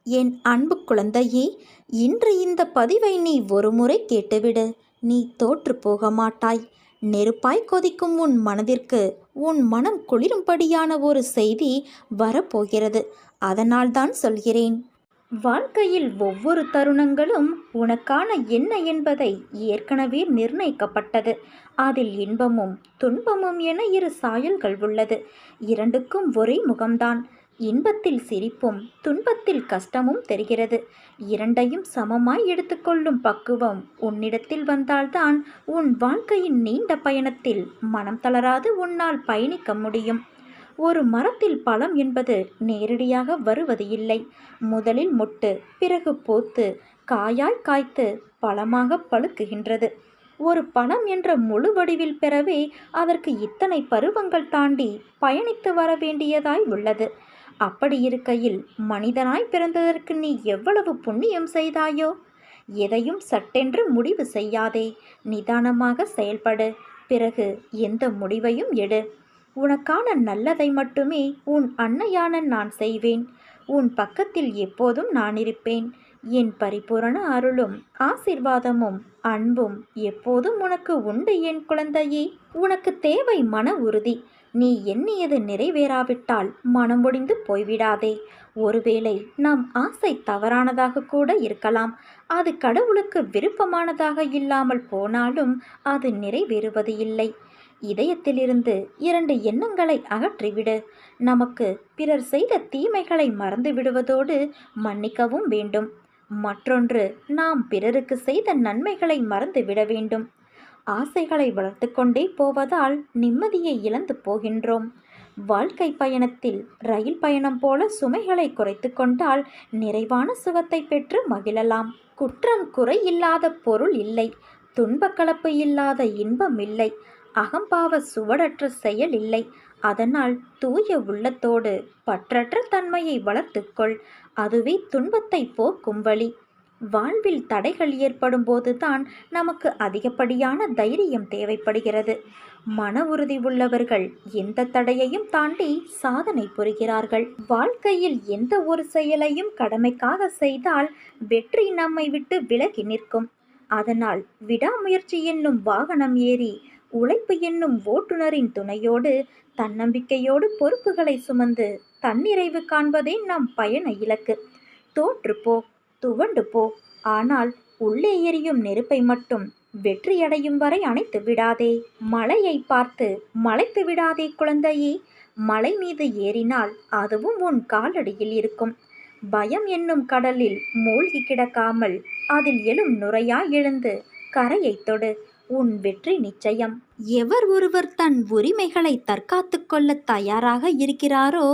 என் அன்பு குழந்தையே, இன்று இந்த பதிவை நீ ஒருமுறை கேட்டுவிடு. நீ தோற்று போக மாட்டாய். நெருப்பாய் கொதிக்கும் உன் மனதிற்கு உன் மனம் குளிரும்படியான ஒரு செய்தி வரப்போகிறது. அதனால்தான் சொல்கிறேன். வாழ்க்கையில் ஒவ்வொரு தருணங்களும் உனக்கான என்ன என்பதை ஏற்கனவே நிர்ணயிக்கப்பட்டது. அதில் இன்பமும் துன்பமும் என இரு சாயல்கள் உள்ளது. இரண்டுக்கும் ஒரே முகம்தான். இன்பத்தில் சிரிப்பும் துன்பத்தில் கஷ்டமும் தெரிகிறது. இரண்டையும் சமமாய் எடுத்துக்கொள்ளும் பக்குவம் உன்னிடத்தில் வந்தால்தான் உன் வாழ்க்கையின் நீண்ட பயணத்தில் மனம் தளராது உன்னால் பயணிக்க முடியும். ஒரு மரத்தில் பழம் என்பது நேரடியாக வருவது இல்லை. முதலில் மொட்டு, பிறகு போத்து, காயாய் காய்த்து பழமாக பழுக்குகின்றது. ஒரு பழம் என்ற முழு வடிவில் பெறவே அதற்கு இத்தனை பருவங்கள் தாண்டி பயணித்து வர வேண்டியதாய் உள்ளது. அப்படி இருக்கையில் மனிதனாய் பிறந்ததற்கு நீ எவ்வளவு புண்ணியம் செய்தாயோ? எதையும் சட்டென்று முடிவு செய்யாதே. நிதானமாக செயல்படு. பிறகு எந்த முடிவையும் எடு. உனக்கான நல்லதை மட்டுமே உன் அன்னையான நான் செய்வேன். உன் பக்கத்தில் எப்போதும் நான் இருப்பேன். என் பரிபூரண அருளும் ஆசீர்வாதமும் அன்பும் எப்போதும் உனக்கு உண்டு என் குழந்தையே. உனக்கு தேவை மன உறுதி. நீ எண்ணியது நிறைவேறாவிட்டால் மனமுடிந்து போய்விடாதே. ஒருவேளை நம் ஆசை தவறானதாக கூட இருக்கலாம். அது கடவுளுக்கு விருப்பமானதாக இல்லாமல் போனாலும் அது நிறைவேறுவது இல்லை. இதயத்திலிருந்து இரண்டு எண்ணங்களை அகற்றிவிடு. நமக்கு பிறர் செய்த தீமைகளை மறந்து விடுவதோடு மன்னிக்கவும் வேண்டும். மற்றொன்று, நாம் பிறருக்கு செய்த நன்மைகளை மறந்து விட வேண்டும். ஆசைகளை வளர்த்து கொண்டே போவதால் நிம்மதியை இழந்து போகின்றோம். வாழ்க்கை பயணத்தில் ரயில் பயணம் போல சுமைகளை குறைத்து கொண்டால் நிறைவான சுகத்தை பெற்று மகிழலாம். குற்றம் குறை இல்லாத பொருள் இல்லை. துன்பக்கலப்பு இல்லாத இன்பம் இல்லை. அகம்பாவ சுவடற்ற செயல் இல்லை. அதனால் தூய உள்ளத்தோடு பற்றற்ற தன்மையை வளர்த்துக்கொள். அதுவே துன்பத்தை போக்கும் வழி. வாழ்வில் தடைகள் ஏற்படும் போதுதான் நமக்கு அதிகப்படியான தைரியம் தேவைப்படுகிறது. மன உறுதி உள்ளவர்கள் எந்த தடையையும் தாண்டி சாதனை புரிகிறார்கள். வாழ்க்கையில் எந்த ஒரு செயலையும் கடமைக்காக செய்தால் வெற்றி நம்மை விட்டு விலகி நிற்கும். அதனால் விடாமுயற்சி என்னும் வாகனம் ஏறி உழைப்பு என்னும் ஓட்டுநரின் துணையோடு தன்னம்பிக்கையோடு பொறுப்புகளை சுமந்து தன்னிறைவு காண்பதே நம் பயண இலக்கு. தோற்றுப்போ, துவண்டு போ, ஆனால் உள்ளே எரியும் நெருப்பை மட்டும் வெற்றியடையும் வரை அணைத்து விடாதே. மலையை பார்த்து மலைத்து விடாதே குழந்தையே. மலை மீது ஏறினால் அதுவும் உன் காலடியில் இருக்கும். பயம் என்னும் கடலில் மூழ்கி கிடக்காமல் அதில் எழும் நுரையாய் எழுந்து கரையை தொடு. உன் வெற்றி நிச்சயம். எவர் ஒருவர் தன் உரிமைகளை தற்காத்து கொள்ள தயாராக இருக்கிறாரோ,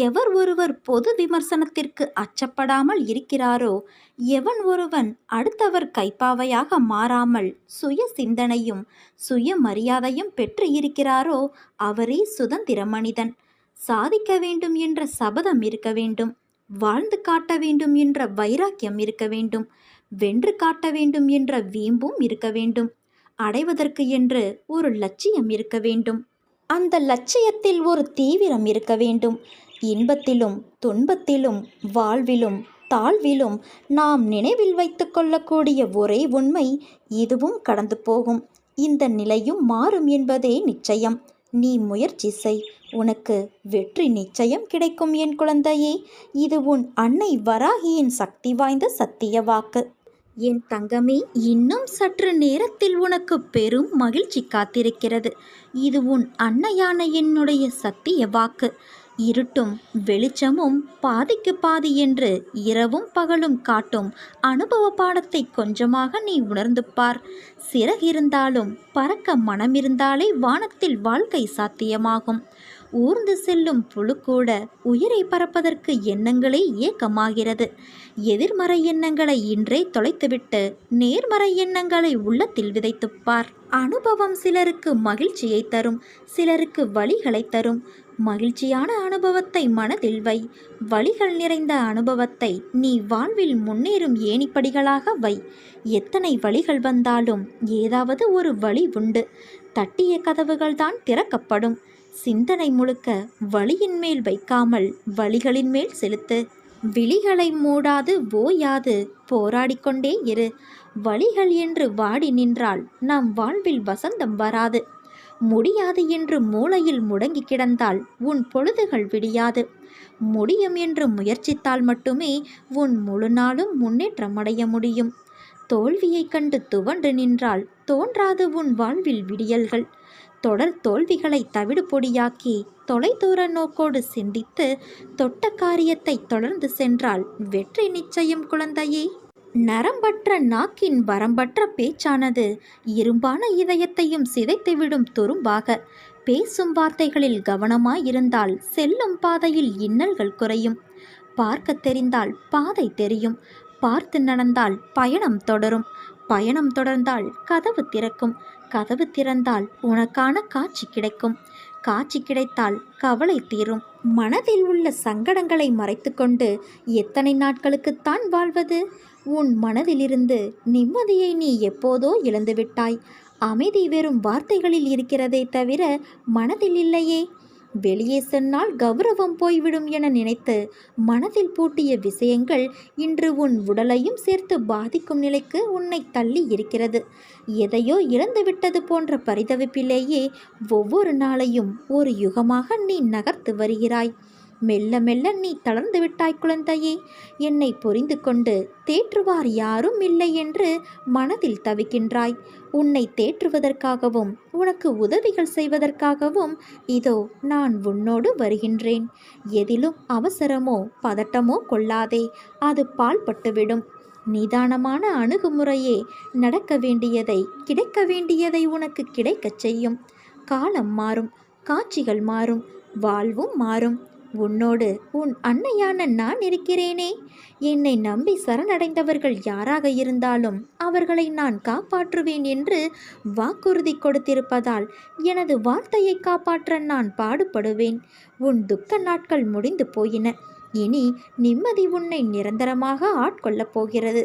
எவர் ஒருவர் பொது விமர்சனத்திற்கு அச்சப்படாமல் இருக்கிறாரோ, எவன் ஒருவன் அடுத்தவர் கைப்பாவையாக மாறாமல் சுய சிந்தனையும் சுய மரியாதையும் பெற்று இருக்கிறாரோ அவரே சுதந்திர மனிதன். சாதிக்க வேண்டும் என்ற சபதம் இருக்க வேண்டும். வாழ்ந்து காட்ட வேண்டும் என்ற வைராக்கியம் இருக்க வேண்டும். வென்று காட்ட வேண்டும் என்ற வீம்பும் இருக்க வேண்டும். அடைவதற்கு என்று ஒரு லட்சியம் இருக்க வேண்டும். அந்த லட்சியத்தில் ஒரு தீவிரம் இருக்க வேண்டும். இன்பத்திலும் துன்பத்திலும் வாழ்விலும் தாழ்விலும் நாம் நினைவில் வைத்து கொள்ளக்கூடிய ஒரே உண்மை, இதுவும் கடந்து போகும். இந்த நிலையும் மாறும் என்பதே நிச்சயம். நீ முயற்சி செய். உனக்கு வெற்றி நிச்சயம் கிடைக்கும் என் குழந்தையே. இது உன் அன்னை வராகியின் சக்தி வாய்ந்த சத்திய வாக்கு. என் தங்கமே, இன்னும் சற்று நேரத்தில் உனக்கு பெரும் மகிழ்ச்சி காத்திருக்கிறது. இது உன் அன்னையான என்னுடைய சத்திய வாக்கு. இருட்டும் வெளிச்சமும் பாதிக்கு பாதி என்று இரவும் பகலும் காட்டும் அனுபவ பாடத்தை கொஞ்சமாக நீ உணர்ந்து பார். சிறகிருந்தாலும் பறக்க மனமிருந்தாலே வானத்தில் வாழ்க்கை சாத்தியமாகும். ஊர்ந்து செல்லும் புழு கூட உயிரை பறப்பதற்கு எண்ணங்களே ஏக்கமாகிறது. எதிர்மறை எண்ணங்களை இன்றே தொலைத்துவிட்டு நேர்மறை எண்ணங்களை உள்ளத்தில் விதைத்துப்பார். அனுபவம் சிலருக்கு மகிழ்ச்சியை தரும், சிலருக்கு வலிகளை தரும். மகிழ்ச்சியான அனுபவத்தை மனதில் வை. வலிகள் நிறைந்த அனுபவத்தை நீ வாழ்வில் முன்னேறும் ஏணிப்படிகளாக வை. எத்தனை வலிகள் வந்தாலும் ஏதாவது ஒரு வழி உண்டு. தட்டிய கதவுகள்தான் திறக்கப்படும். சிந்தனை முழுக்க வலியின் மேல் வைக்காமல் வலிகளின் மேல் செலுத்து. விழிகளை மூடாது ஓயாது போராடிக்கொண்டே இரு. வழிகள் என்று வாடி நின்றால் நம் வாழ்வில் வசந்தம் வராது. முடியாது என்று மூலையில் முடங்கி கிடந்தால் உன் பொழுதுகள் விடியாது. முடியும் என்று முயற்சித்தால் மட்டுமே உன் முழு நாளும் முன்னேற்றம் அடைய முடியும். தோல்வியைக் கண்டு துவண்டு நின்றால் தோன்றாது உன் வாழ்வில் விடியல்கள். தொடர் தோல்விகளை தவிடு பொடியாக்கி தொலைதூர நோக்கோடு சிந்தித்து தொட்ட காரியத்தை தொடர்ந்து சென்றால் வெற்றி நிச்சயம் குழந்தையே. நரம்பற்ற நாக்கின் வரம்பற்ற பேச்சானது இரும்பான இதயத்தையும் சிதைத்துவிடும் துரும்பாக. பேசும் வார்த்தைகளில் கவனமாயிருந்தால் செல்லும் பாதையில் இன்னல்கள் குறையும். பார்க்க தெரிந்தால் பாதை தெரியும். பார்த்து நடந்தால் பயணம் தொடரும். பயணம் தொடர்ந்தால் கதவு திறக்கும். கதவு திறந்தால் உனக்கான காட்சி கிடைக்கும். காட்சி கிடைத்தால் கவலை தீரும். மனதில் உள்ள சங்கடங்களை மறைத்துக்கொண்டு எத்தனை நாட்களுக்குத்தான் வாழ்வது? உன் மனதிலிருந்து நிம்மதியை நீ எப்போதோ இழந்துவிட்டாய். அமைதி வெறும் வார்த்தைகளில் இருக்கிறதே தவிர மனதில் இல்லையே. வெளியே சொன்னால் கௌரவம் போய்விடும் என நினைத்து மனதில் பூட்டிய விஷயங்கள் இன்று உன் உடலையும் சேர்த்து பாதிக்கும் நிலைக்கு உன்னை தள்ளி இருக்கிறது. எதையோ இழந்துவிட்டது போன்ற பரிதவிப்பிலேயே ஒவ்வொரு நாளையும் ஒரு யுகமாக நீ நகர்த்து வருகிறாய். மெல்ல மெல்ல நீ தளர்ந்து விட்டாய் குழந்தையே. என்னை புரிந்து கொண்டு தேற்றுவார் யாரும் இல்லை என்று மனதில் தவிக்கின்றாய். உன்னை தேற்றுவதற்காகவும் உனக்கு உதவிகள் செய்வதற்காகவும் இதோ நான் உன்னோடு வருகின்றேன். எதிலும் அவசரமோ பதட்டமோ கொள்ளாதே, அது பால்பட்டுவிடும். நிதானமான அணுகுமுறையே நடக்க வேண்டியதை கிடைக்க வேண்டியதை உனக்கு கிடைக்கச் செய்யும். காலம் மாறும், காட்சிகள் மாறும், வாழ்வும் மாறும். உன்னோடு உன் அன்னையான நான் இருக்கிறேனே. என்னை நம்பி சரணடைந்தவர்கள் யாராக இருந்தாலும் அவர்களை நான் காப்பாற்றுவேன் என்று வாக்குறுதி கொடுத்திருப்பதால் எனது வார்த்தையை காப்பாற்ற நான் பாடுபடுவேன். உன் துக்க நாட்கள் முடிந்து போயின. இனி நிம்மதி உன்னை நிரந்தரமாக ஆட்கொள்ளப் போகிறது.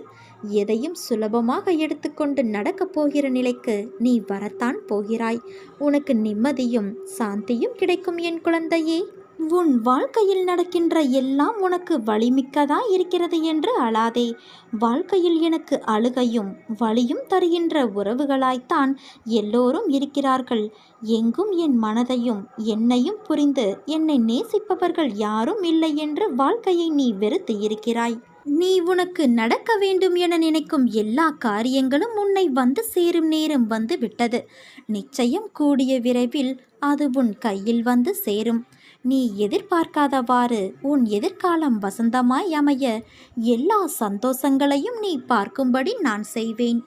எதையும் சுலபமாக எடுத்துக்கொண்டு நடக்கப் போகிற நிலைக்கு நீ வரத்தான் போகிறாய். உனக்கு நிம்மதியும் சாந்தியும் கிடைக்கும் என் குழந்தையே. உன் வாழ்க்கையில் நடக்கின்ற எல்லாம் உனக்கு வலிமிக்கதா இருக்கிறது என்று அழாதே. வாழ்க்கையில் எனக்கு அழுகையும் வலியும் தருகின்ற உறவுகளாய்த்தான் எல்லோரும் இருக்கிறார்கள். எங்கும் என் மனதையும் என்னையும் புரிந்து என்னை நேசிப்பவர்கள் யாரும் இல்லை என்று வாழ்க்கையை நீ வெறுத்து இருக்கிறாய். நீ உனக்கு நடக்க வேண்டும் என நினைக்கும் எல்லா காரியங்களும் உன்னை வந்து சேரும் நேரம் வந்து விட்டது. நிச்சயம் கூடிய விரைவில் அது உன் கையில் வந்து சேரும். நீ எதிர்பார்க்காதவாறு உன் எதிர்காலம் வசந்தமாய் அமைய எல்லா சந்தோஷங்களையும் நீ பார்க்கும்படி நான் செய்வேன்.